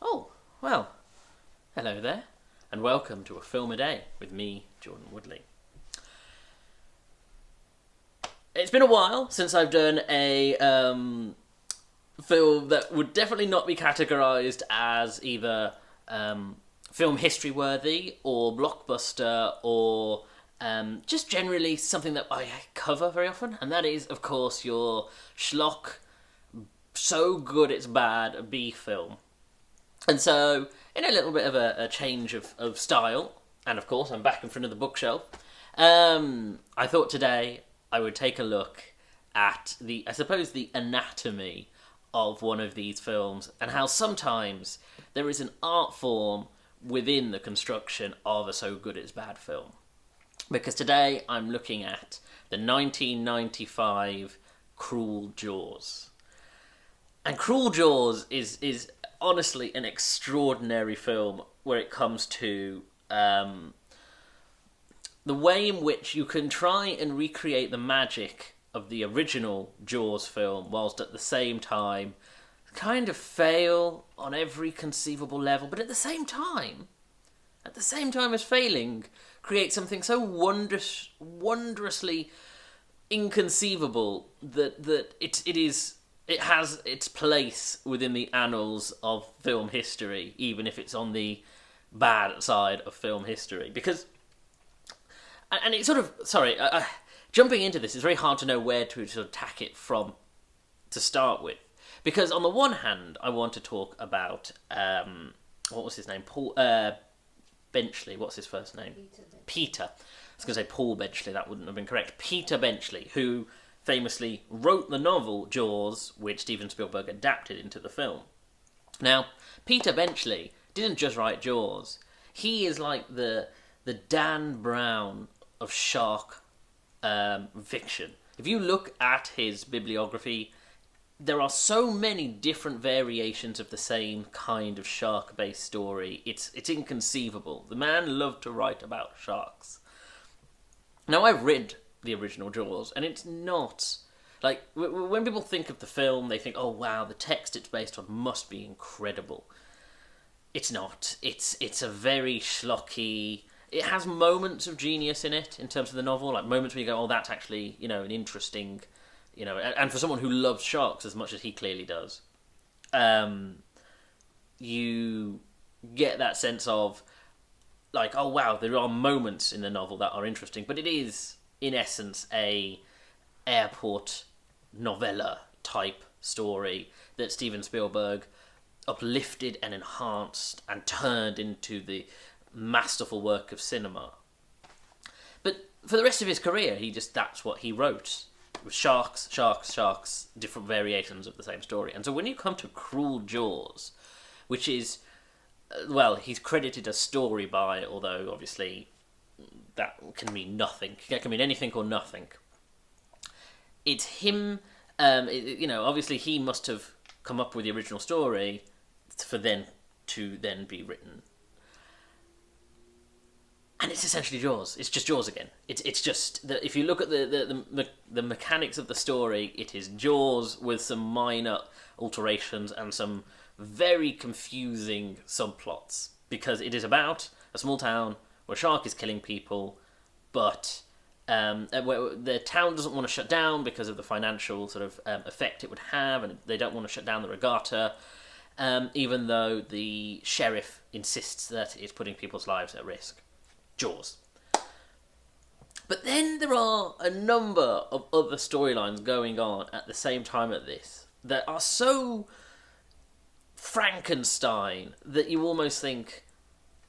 Oh, well, hello there, and welcome to A Film a Day with me, Jordan Woodley. It's been a while since I've done a film that would definitely not be categorised as either film history worthy or blockbuster or just generally something that I cover very often, and that is, of course, your schlock, so good it's bad B film. And so, in a little bit of a change of style, and of course I'm back in front of the bookshelf, I thought today I would take a look at the anatomy of one of these films, and how sometimes there is an art form within the construction of a so good it's bad film. Because today I'm looking at the 1995 Cruel Jaws. And Cruel Jaws is honestly an extraordinary film where it comes to the way in which you can try and recreate the magic of the original Jaws film whilst at the same time kind of fail on every conceivable level, but at the same time as failing, create something so wondrously inconceivable that it has its place within the annals of film history, even if it's on the bad side of film history. Because, and it's sort of, jumping into this, it's very hard to know where to sort of tack it from to start with. Because on the one hand, I want to talk about, what was his name? Paul Benchley. What's his first name? Peter. I was going to say Paul Benchley, that wouldn't have been correct. Peter Benchley, who famously wrote the novel Jaws, which Steven Spielberg adapted into the film. Now, Peter Benchley didn't just write Jaws. He is like the Dan Brown of shark fiction. If you look at his bibliography, there are so many different variations of the same kind of shark-based story. It's inconceivable. The man loved to write about sharks. Now, I've read the original Jaws, and it's not like when people think of the film, they think, oh wow, the text it's based on must be incredible. It's not. It's a very schlocky. It has moments of genius in it in terms of the novel, like moments where you go, oh, that's actually an interesting, and for someone who loves sharks as much as he clearly does, you get that sense of like, oh wow, there are moments in the novel that are interesting, but it is, in essence, a airport novella type story that Steven Spielberg uplifted and enhanced and turned into the masterful work of cinema. But for the rest of his career, that's what he wrote. It was sharks, different variations of the same story. And so when you come to Cruel Jaws, which is, he's credited a story by, although obviously that can mean nothing. It can mean anything or nothing. It's him, obviously he must have come up with the original story to then be written. And it's essentially Jaws. It's just Jaws again. It's just that if you look at the mechanics of the story, it is Jaws with some minor alterations and some very confusing subplots, because it is about a small town where a shark is killing people, but the town doesn't want to shut down because of the financial sort of effect it would have, and they don't want to shut down the regatta, even though the sheriff insists that it's putting people's lives at risk. Jaws. But then there are a number of other storylines going on at the same time at this that are so Frankenstein that you almost think,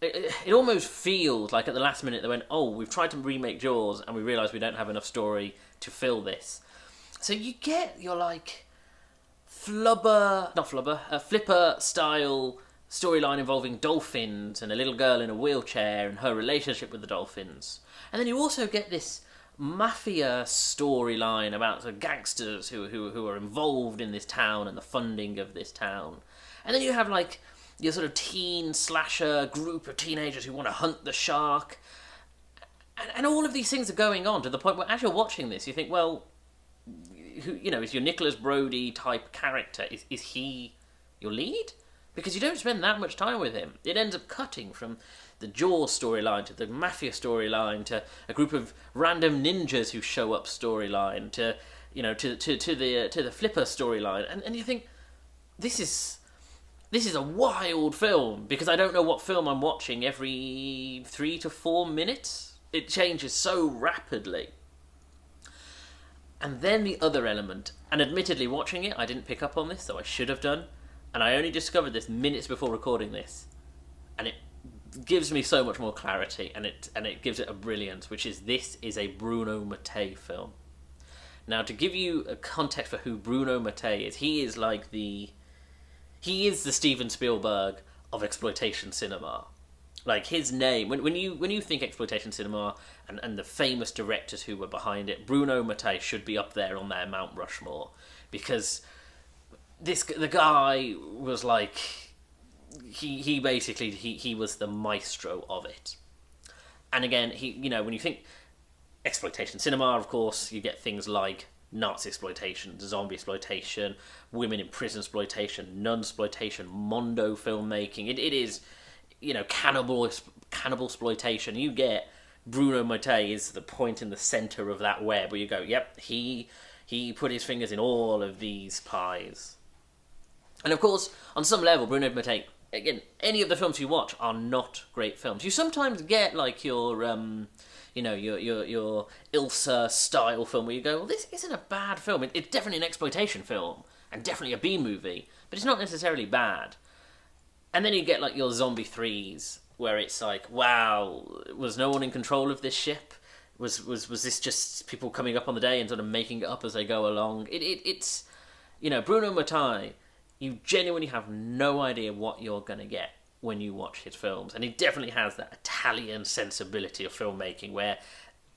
it almost feels like at the last minute they went, oh, we've tried to remake Jaws and we realise we don't have enough story to fill this. So you get your like Flipper style storyline involving dolphins and a little girl in a wheelchair and her relationship with the dolphins. And then you also get this mafia storyline about the gangsters who are involved in this town and the funding of this town. And then you have like your sort of teen slasher group of teenagers who want to hunt the shark. And all of these things are going on to the point where as you're watching this, you think, well, is your Nicholas Brody type character, is he your lead? because you don't spend that much time with him. It ends up cutting from the Jaws storyline to the Mafia storyline to a group of random ninjas who show up storyline to the Flipper storyline, and you think this is a wild film, because I don't know what film I'm watching every 3 to 4 minutes. It changes so rapidly. And then the other element, and admittedly watching it, I didn't pick up on this, so I should have done, and I only discovered this minutes before recording this, and it gives me so much more clarity, and it gives it a brilliance, which is this is a Bruno Mattei film. Now, to give you a context for who Bruno Mattei is, he is the Steven Spielberg of exploitation cinema. Like, his name, when you think exploitation cinema and the famous directors who were behind it, Bruno Mattei should be up there on their Mount Rushmore, because the guy was like, he basically was the maestro of it. And again, when you think exploitation cinema, of course, you get things like Nazi exploitation, zombie exploitation, women in prison exploitation, nun exploitation, Mondo filmmaking. It is, cannibal exploitation. You get Bruno Mattei is the point in the center of that web where you go, yep, he put his fingers in all of these pies. And of course, on some level, Bruno Mattei, again, any of the films you watch are not great films. You sometimes get like your Ilsa style film where you go, well, this isn't a bad film. It's definitely an exploitation film and definitely a B movie, but it's not necessarily bad. And then you get like your Zombie 3s where it's like, wow, was no one in control of this ship? Was this just people coming up on the day and sort of making it up as they go along? It's Bruno Mattei, you genuinely have no idea what you're going to get when you watch his films. And he definitely has that Italian sensibility of filmmaking where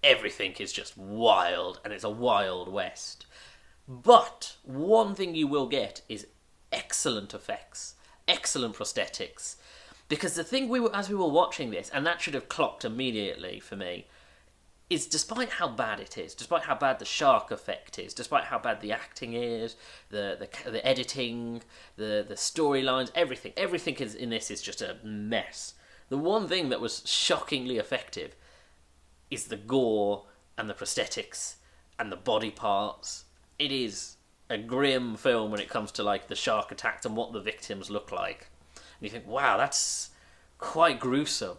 everything is just wild and it's a wild west. But one thing you will get is excellent effects, excellent prosthetics. Because the thing as we were watching this, and that should have clocked immediately for me, is despite how bad it is, despite how bad the shark effect is, despite how bad the acting is, the editing, the storylines, everything is in this is just a mess. The one thing that was shockingly effective is the gore and the prosthetics and the body parts. It is a grim film when it comes to like the shark attacks and what the victims look like. And you think, wow, that's quite gruesome,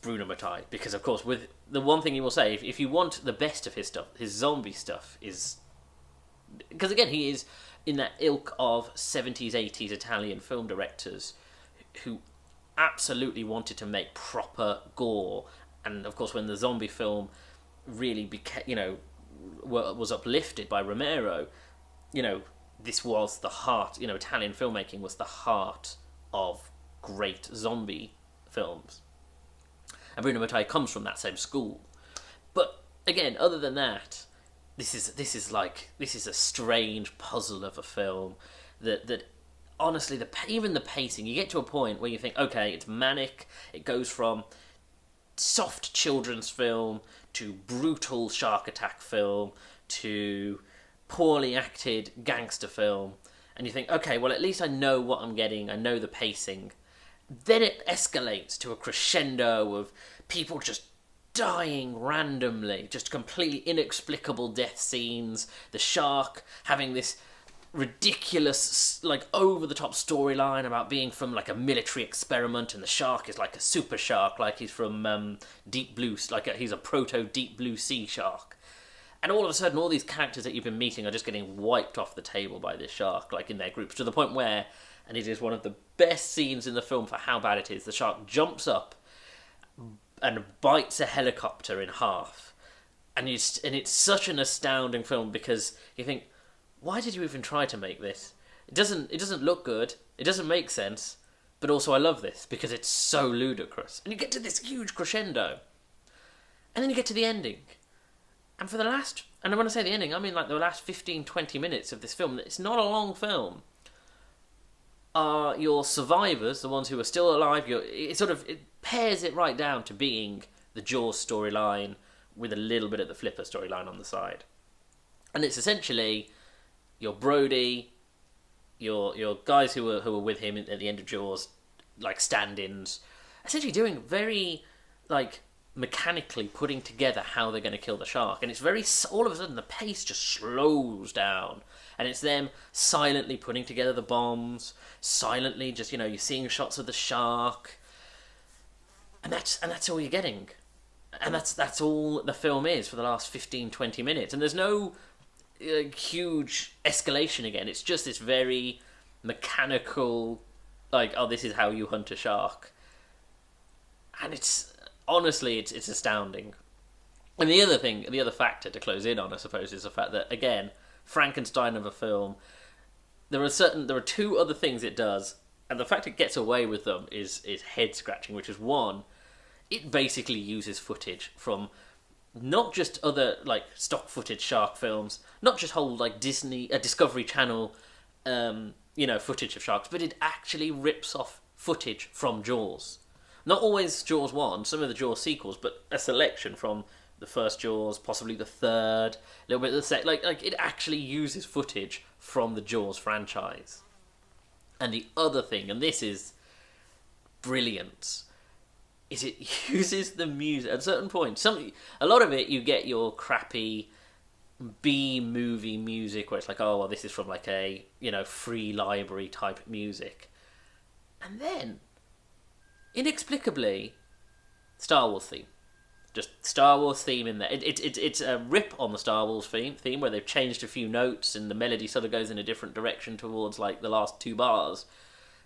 Bruno Mattei. Because of course, with the one thing you will say, if you want the best of his stuff, his zombie stuff is, because again, he is in that ilk of 70s, 80s Italian film directors who absolutely wanted to make proper gore. And of course, when the zombie film really became, was uplifted by Romero, this was the heart, Italian filmmaking was the heart of great zombie films. And Bruno Mattei comes from that same school. But again, other than that, this is a strange puzzle of a film that honestly, even the pacing, you get to a point where you think, okay, it's manic, it goes from soft children's film to brutal shark attack film to poorly acted gangster film, and you think, okay, well, at least I know what I'm getting, I know the pacing. Then it escalates to a crescendo of people just dying randomly, just completely inexplicable death scenes, the shark having this ridiculous, like, over-the-top storyline about being from, like, a military experiment, and the shark is like a super shark, like he's from Deep Blue, he's a proto-Deep Blue Sea shark. And all of a sudden, all these characters that you've been meeting are just getting wiped off the table by this shark, like, in their groups, to the point where, and it is one of the best scenes in the film for how bad it is, the shark jumps up and bites a helicopter in half. And it's such an astounding film, because you think, why did you even try to make this? It doesn't look good, it doesn't make sense, but also I love this because it's so ludicrous. And you get to this huge crescendo, and then you get to the ending. And for the last, and when I say the ending, I mean like the last 15-20 minutes of this film, it's not a long film, are your survivors, the ones who are still alive. It pares it right down to being the Jaws storyline with a little bit of the Flipper storyline on the side. And it's essentially your Brody, your guys who were with him at the end of Jaws, like stand-ins, essentially doing very like mechanically putting together how they're going to kill the shark, and it's very all of a sudden the pace just slows down, and it's them silently putting together the bombs, silently just you're seeing shots of the shark, and that's all you're getting, and that's all the film is for the last 15-20 minutes, and there's no huge escalation again. It's just this very mechanical, like, oh, this is how you hunt a shark, and it's honestly it's astounding. And the other factor to close in on, I suppose, is the fact that, again, Frankenstein of a film, there are two other things it does, and the fact it gets away with them is head scratching, which is one, it basically uses footage from not just other like stock footage shark films, not just whole like Discovery Channel footage of sharks, but it actually rips off footage from Jaws. Not always Jaws 1, some of the Jaws sequels, but a selection from the first Jaws, possibly the third, a little bit of the second. Like it actually uses footage from the Jaws franchise. And the other thing, and this is brilliant, is it uses the music at certain points. A lot of it, you get your crappy B-movie music where it's like, oh, well, this is from like a free library type music, and then inexplicably, Star Wars theme, just Star Wars theme in there. It's a rip on the Star Wars theme where they've changed a few notes and the melody sort of goes in a different direction towards like the last two bars,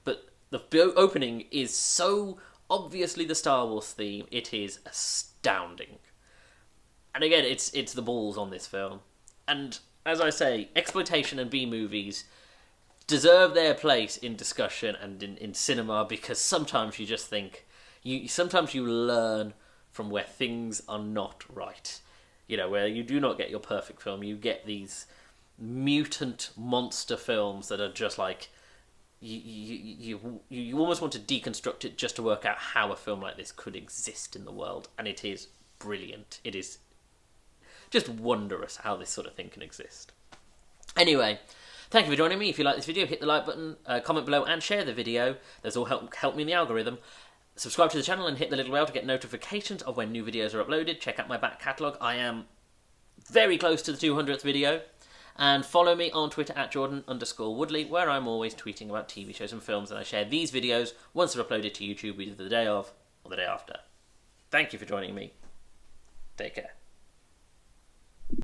but the opening is so obviously the Star Wars theme, it is astounding. And again, it's the balls on this film. And as I say, exploitation and B-movies deserve their place in discussion and in cinema, because sometimes you just think, sometimes you learn from where things are not right. Where you do not get your perfect film, you get these mutant monster films that are just like, you almost want to deconstruct it just to work out how a film like this could exist in the world, and it is brilliant. It is just wondrous how this sort of thing can exist. Anyway, thank you for joining me. If you like this video, hit the like button, comment below, and share the video. Those all help me in the algorithm. Subscribe to the channel and hit the little bell to get notifications of when new videos are uploaded. Check out my back catalogue. I am very close to the 200th video. And follow me on Twitter at Jordan_Woodley, where I'm always tweeting about TV shows and films, and I share these videos once they're uploaded to YouTube, either the day of or the day after. Thank you for joining me. Take care.